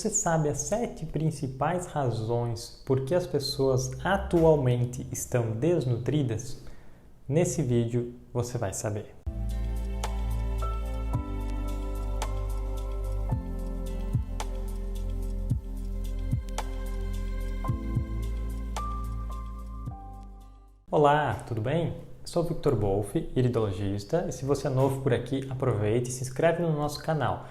Você sabe as 7 principais razões por que as pessoas atualmente estão desnutridas? Nesse vídeo você vai saber. Olá, tudo bem? Eu sou o Victor Wolff, iridologista, e se você é novo por aqui, aproveite e se inscreve no nosso canal.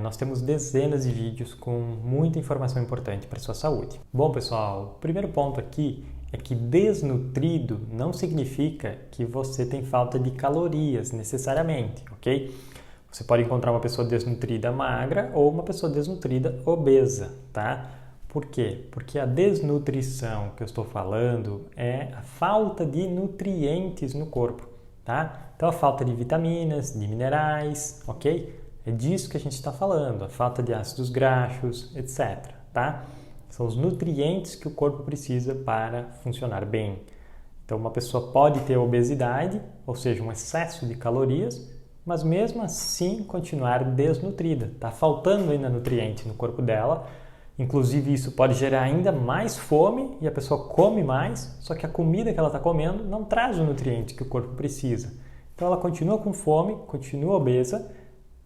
Nós temos dezenas de vídeos com muita informação importante para a sua saúde. Bom, pessoal, o primeiro ponto aqui é que desnutrido não significa que você tem falta de calorias necessariamente, ok? Você pode encontrar uma pessoa desnutrida magra ou uma pessoa desnutrida obesa, tá? Por quê? Porque a desnutrição que eu estou falando é a falta de nutrientes no corpo, tá? Então, a falta de vitaminas, de minerais, ok? É disso que a gente está falando, a falta de ácidos graxos, etc, tá? São os nutrientes que o corpo precisa para funcionar bem. Então, uma pessoa pode ter obesidade, ou seja, um excesso de calorias, mas mesmo assim continuar desnutrida. Está faltando ainda nutriente no corpo dela. Inclusive, isso pode gerar ainda mais fome e a pessoa come mais, só que a comida que ela está comendo não traz o nutriente que o corpo precisa. Então, ela continua com fome, continua obesa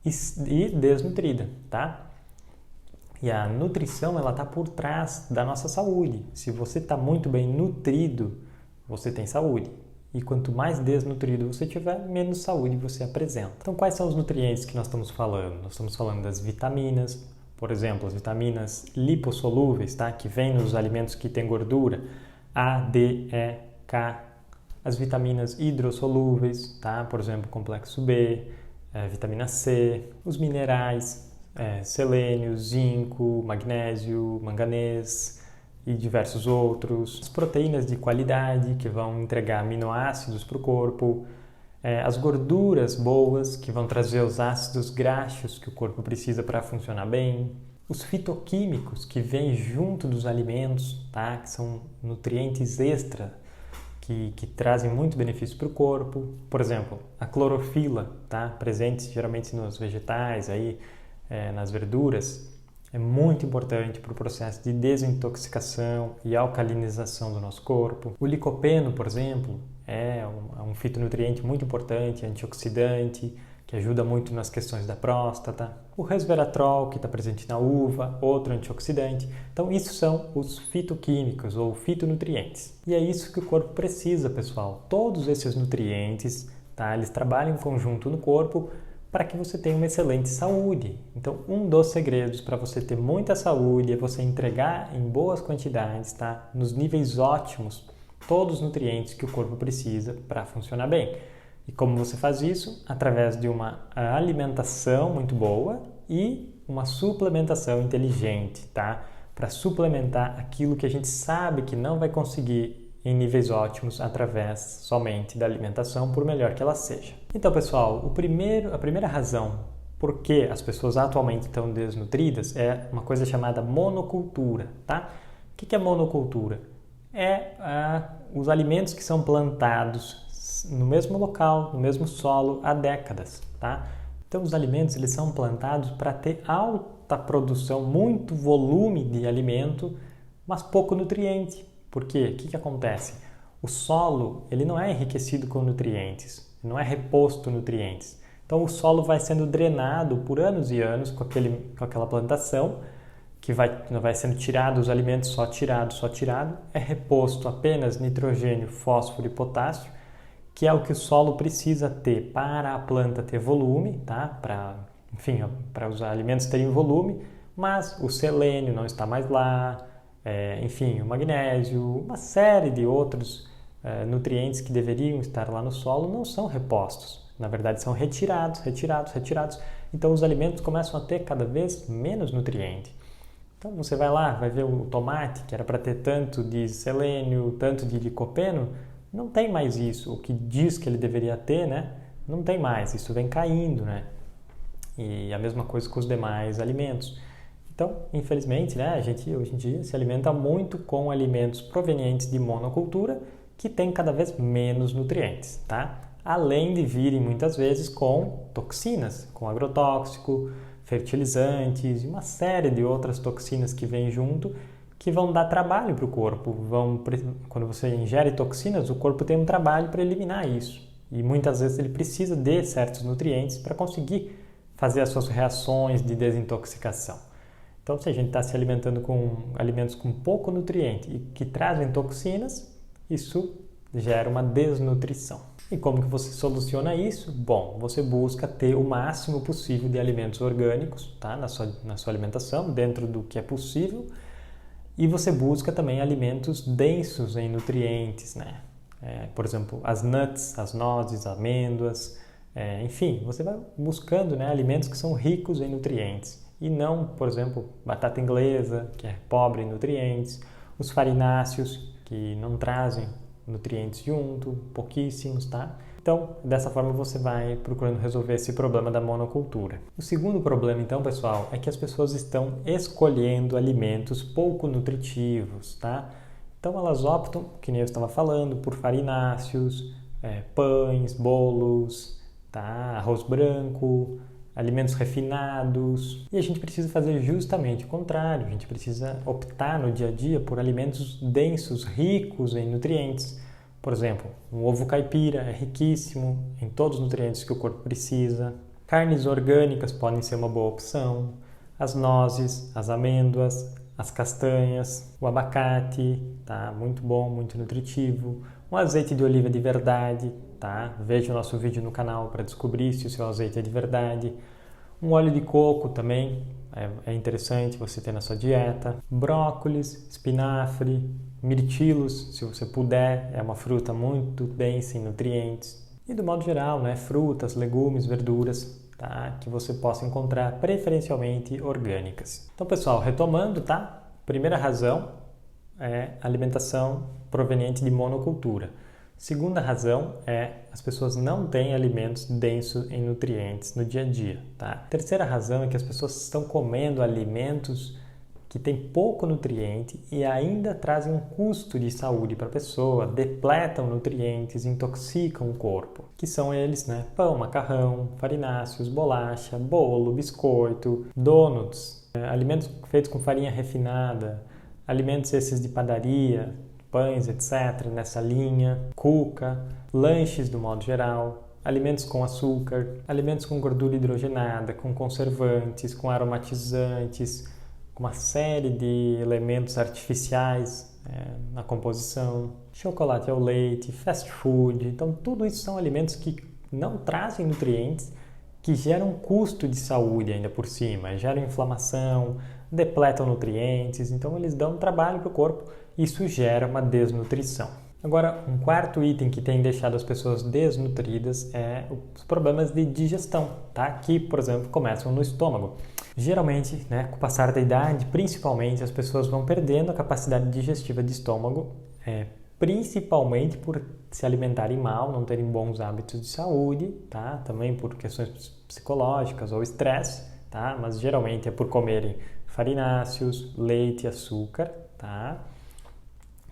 e desnutrida, tá? E a nutrição, ela está por trás da nossa saúde. Se você está muito bem nutrido, você tem saúde. E quanto mais desnutrido você tiver, menos saúde você apresenta. Então, quais são os nutrientes que nós estamos falando? Nós estamos falando das vitaminas, por exemplo, as vitaminas lipossolúveis, tá? Que vêm nos alimentos que têm gordura, A, D, E, K. As vitaminas hidrossolúveis, tá? Por exemplo, complexo B, vitamina C, os minerais, selênio, zinco, magnésio, manganês e diversos outros. As proteínas de qualidade que vão entregar aminoácidos para o corpo. As gorduras boas, que vão trazer os ácidos graxos que o corpo precisa para funcionar bem. Os fitoquímicos, que vêm junto dos alimentos, tá? Que são nutrientes extra, que trazem muito benefício para o corpo. Por exemplo, a clorofila, tá? Presente geralmente nos vegetais, aí, nas verduras, é muito importante para o processo de desintoxicação e alcalinização do nosso corpo. O licopeno, por exemplo, é um fitonutriente muito importante, antioxidante, que ajuda muito nas questões da próstata. O resveratrol, que está presente na uva, outro antioxidante. Então, isso são os fitoquímicos ou fitonutrientes. E é isso que o corpo precisa, pessoal. Todos esses nutrientes, tá? Eles trabalham em conjunto no corpo para que você tenha uma excelente saúde. Então, um dos segredos para você ter muita saúde é você entregar em boas quantidades, tá? Nos níveis ótimos, todos os nutrientes que o corpo precisa para funcionar bem. E como você faz isso? Através de uma alimentação muito boa e uma suplementação inteligente, tá? Para suplementar aquilo que a gente sabe que não vai conseguir em níveis ótimos através somente da alimentação, por melhor que ela seja. Então, pessoal, a primeira razão por que as pessoas atualmente estão desnutridas é uma coisa chamada monocultura, tá? O que é monocultura? Os alimentos que são plantados no mesmo local, no mesmo solo há décadas, tá? Então, os alimentos eles são plantados para ter alta produção, muito volume de alimento, mas pouco nutriente. Por quê? O que acontece? O solo ele não é enriquecido com nutrientes, não é reposto nutrientes. Então, o solo vai sendo drenado por anos e anos com aquela plantação, que vai sendo tirado os alimentos, só tirado, é reposto apenas nitrogênio, fósforo e potássio, que é o que o solo precisa ter para a planta ter volume, tá? Para os alimentos terem volume, mas o selênio não está mais lá, o magnésio, uma série de outros nutrientes que deveriam estar lá no solo não são repostos. Na verdade, são retirados. Então, os alimentos começam a ter cada vez menos nutriente. Então, você vai lá, vai ver o tomate, que era para ter tanto de selênio, tanto de licopeno, não tem mais isso. O que diz que ele deveria ter, né? Não tem mais. Isso vem caindo, né? E a mesma coisa com os demais alimentos. Então, infelizmente, né, a gente hoje em dia se alimenta muito com alimentos provenientes de monocultura que tem cada vez menos nutrientes, tá? Além de virem muitas vezes com toxinas, com agrotóxico, fertilizantes e uma série de outras toxinas que vêm junto que vão dar trabalho para o corpo. Quando você ingere toxinas, o corpo tem um trabalho para eliminar isso. E muitas vezes ele precisa de certos nutrientes para conseguir fazer as suas reações de desintoxicação. Então, se a gente está se alimentando com alimentos com pouco nutriente e que trazem toxinas, isso gera uma desnutrição. E como que você soluciona isso? Bom, você busca ter o máximo possível de alimentos orgânicos, tá? na sua alimentação, dentro do que é possível. E você busca também alimentos densos em nutrientes, né? Por exemplo, as nuts, as nozes, amêndoas, enfim, você vai buscando, né, alimentos que são ricos em nutrientes. E não, por exemplo, batata inglesa, que é pobre em nutrientes, os farináceos, que não trazem nutrientes junto, pouquíssimos, tá? Então, dessa forma você vai procurando resolver esse problema da monocultura. O segundo problema, então, pessoal, é que as pessoas estão escolhendo alimentos pouco nutritivos, tá? Então, elas optam, que nem eu estava falando, por farináceos, pães, bolos, tá? Arroz branco, alimentos refinados. E a gente precisa fazer justamente o contrário. A gente precisa optar no dia a dia por alimentos densos, ricos em nutrientes. Por exemplo, um ovo caipira é riquíssimo em todos os nutrientes que o corpo precisa. Carnes orgânicas podem ser uma boa opção. As nozes, as amêndoas, as castanhas, o abacate, tá? Muito bom, muito nutritivo. Um azeite de oliva de verdade, tá? Veja o nosso vídeo no canal para descobrir se o seu azeite é de verdade. Um óleo de coco também é interessante você ter na sua dieta. Brócolis, espinafre, mirtilos, se você puder, é uma fruta muito densa em nutrientes. E do modo geral, né, frutas, legumes, verduras, tá, que você possa encontrar preferencialmente orgânicas. Então, pessoal, retomando, tá? Primeira razão é alimentação proveniente de monocultura. Segunda razão é as pessoas não têm alimentos densos em nutrientes no dia a dia, tá? Terceira razão é que as pessoas estão comendo alimentos que têm pouco nutriente e ainda trazem um custo de saúde para a pessoa, depletam nutrientes, intoxicam o corpo, que são eles, né? Pão, macarrão, farináceos, bolacha, bolo, biscoito, donuts, alimentos feitos com farinha refinada, alimentos esses de padaria, pães, etc., nessa linha, cuca, lanches do modo geral, alimentos com açúcar, alimentos com gordura hidrogenada, com conservantes, com aromatizantes, com uma série de elementos artificiais na composição, chocolate ao leite, fast food. Então, tudo isso são alimentos que não trazem nutrientes, que geram custo de saúde ainda por cima, geram inflamação, depletam nutrientes, então eles dão trabalho para o corpo. Isso gera uma desnutrição. Agora, um quarto item que tem deixado as pessoas desnutridas é os problemas de digestão, tá? Que, por exemplo, começam no estômago. Geralmente, né, com o passar da idade, principalmente, as pessoas vão perdendo a capacidade digestiva de estômago, principalmente por se alimentarem mal, não terem bons hábitos de saúde, tá? Também por questões psicológicas ou estresse, tá? Mas geralmente é por comerem farináceos, leite e açúcar, tá?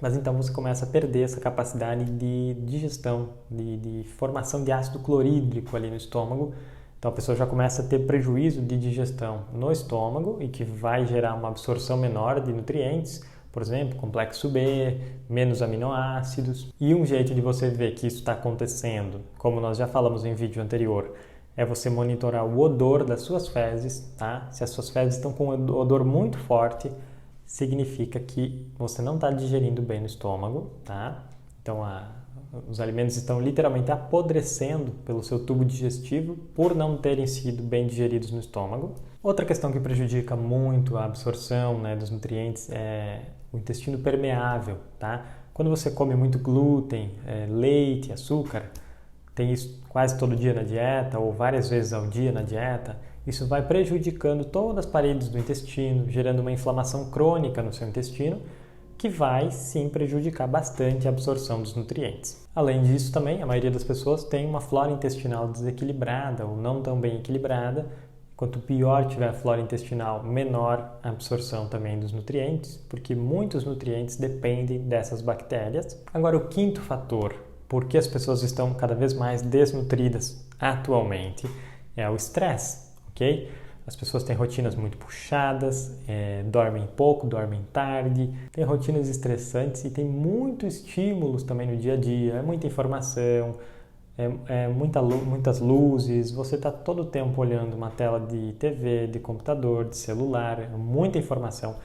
Mas então você começa a perder essa capacidade de digestão, de formação de ácido clorídrico ali no estômago. Então a pessoa já começa a ter prejuízo de digestão no estômago e que vai gerar uma absorção menor de nutrientes, por exemplo, complexo B, menos aminoácidos. E um jeito de você ver que isso está acontecendo, como nós já falamos em vídeo anterior, é você monitorar o odor das suas fezes, tá? Se as suas fezes estão com um odor muito forte, significa que você não está digerindo bem no estômago, tá? Então, os alimentos estão literalmente apodrecendo pelo seu tubo digestivo por não terem sido bem digeridos no estômago. Outra questão que prejudica muito a absorção, né, dos nutrientes é o intestino permeável, tá? Quando você come muito glúten, leite, açúcar, tem isso quase todo dia na dieta ou várias vezes ao dia na dieta, isso vai prejudicando todas as paredes do intestino, gerando uma inflamação crônica no seu intestino, que vai sim prejudicar bastante a absorção dos nutrientes. Além disso também, a maioria das pessoas tem uma flora intestinal desequilibrada ou não tão bem equilibrada. Quanto pior tiver a flora intestinal, menor a absorção também dos nutrientes, porque muitos nutrientes dependem dessas bactérias. Agora, o quinto fator, por que as pessoas estão cada vez mais desnutridas atualmente, é o estresse. Okay? As pessoas têm rotinas muito puxadas, dormem pouco, dormem tarde, têm rotinas estressantes e tem muitos estímulos também no dia a dia, é muita informação, muitas luzes, você está todo o tempo olhando uma tela de TV, de computador, de celular, muita informação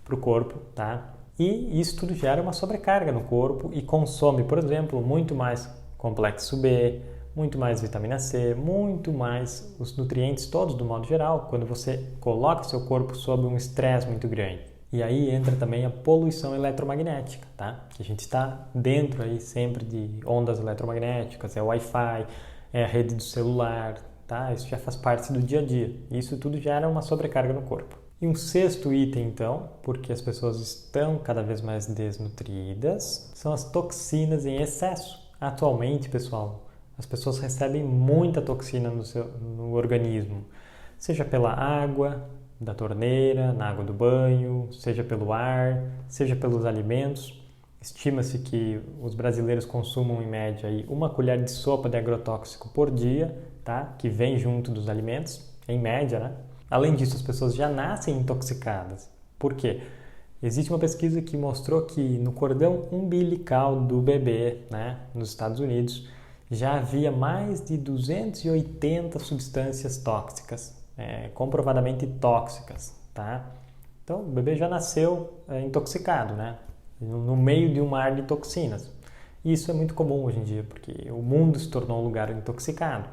para o corpo, tá? E isso tudo gera uma sobrecarga no corpo e consome, por exemplo, muito mais complexo B, muito mais vitamina C, muito mais os nutrientes todos do modo geral, quando você coloca seu corpo sob um estresse muito grande. E aí entra também a poluição eletromagnética, tá? Que a gente está dentro aí sempre de ondas eletromagnéticas, é o Wi-Fi, é a rede do celular, tá? Isso já faz parte do dia a dia. Isso tudo gera uma sobrecarga no corpo. E um sexto item, então, porque as pessoas estão cada vez mais desnutridas, são as toxinas em excesso. Atualmente, pessoal, as pessoas recebem muita toxina no organismo, seja pela água da torneira, na água do banho, seja pelo ar, seja pelos alimentos. Estima-se que os brasileiros consumam em média aí 1 colher de sopa de agrotóxico por dia, tá? Que vem junto dos alimentos, em média, né? Além disso, as pessoas já nascem intoxicadas. Por quê? Existe uma pesquisa que mostrou que no cordão umbilical do bebê, né, nos Estados Unidos, já havia mais de 280 substâncias tóxicas, comprovadamente tóxicas, tá? Então, o bebê já nasceu intoxicado, né? No meio de um mar de toxinas. E isso é muito comum hoje em dia, porque o mundo se tornou um lugar intoxicado.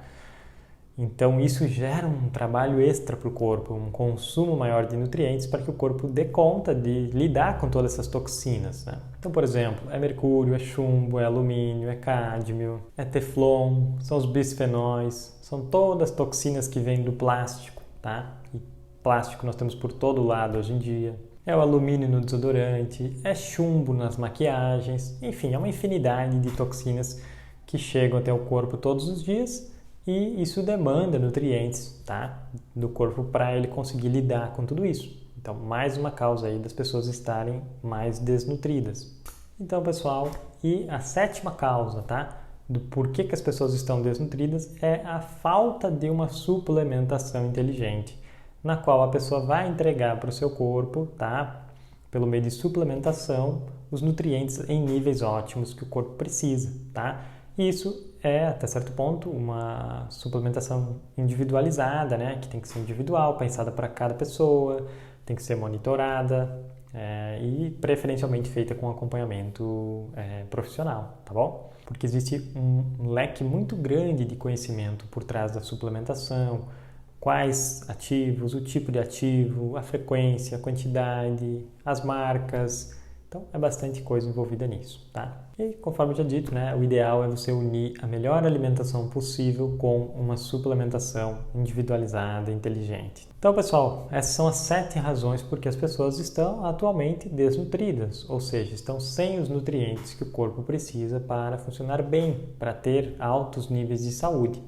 Então, isso gera um trabalho extra para o corpo, um consumo maior de nutrientes para que o corpo dê conta de lidar com todas essas toxinas, né? Então, por exemplo, é mercúrio, é chumbo, é alumínio, é cádmio, é teflon, são os bisfenóis, são todas toxinas que vêm do plástico, tá? E plástico nós temos por todo lado hoje em dia. É o alumínio no desodorante, é chumbo nas maquiagens, enfim, é uma infinidade de toxinas que chegam até o corpo todos os dias. E isso demanda nutrientes, tá, do corpo para ele conseguir lidar com tudo isso. Então, mais uma causa aí das pessoas estarem mais desnutridas. Então, pessoal, e a sétima causa, tá, do porquê que as pessoas estão desnutridas é a falta de uma suplementação inteligente, na qual a pessoa vai entregar para o seu corpo, tá, pelo meio de suplementação, os nutrientes em níveis ótimos que o corpo precisa, tá? Isso é, até certo ponto, uma suplementação individualizada, né? Que tem que ser individual, pensada para cada pessoa, tem que ser monitorada e preferencialmente feita com acompanhamento profissional, tá bom? Porque existe um leque muito grande de conhecimento por trás da suplementação, quais ativos, o tipo de ativo, a frequência, a quantidade, as marcas. Então, é bastante coisa envolvida nisso, tá? E, conforme já dito, né, o ideal é você unir a melhor alimentação possível com uma suplementação individualizada e inteligente. Então, pessoal, essas são as 7 razões por que as pessoas estão atualmente desnutridas, ou seja, estão sem os nutrientes que o corpo precisa para funcionar bem, para ter altos níveis de saúde.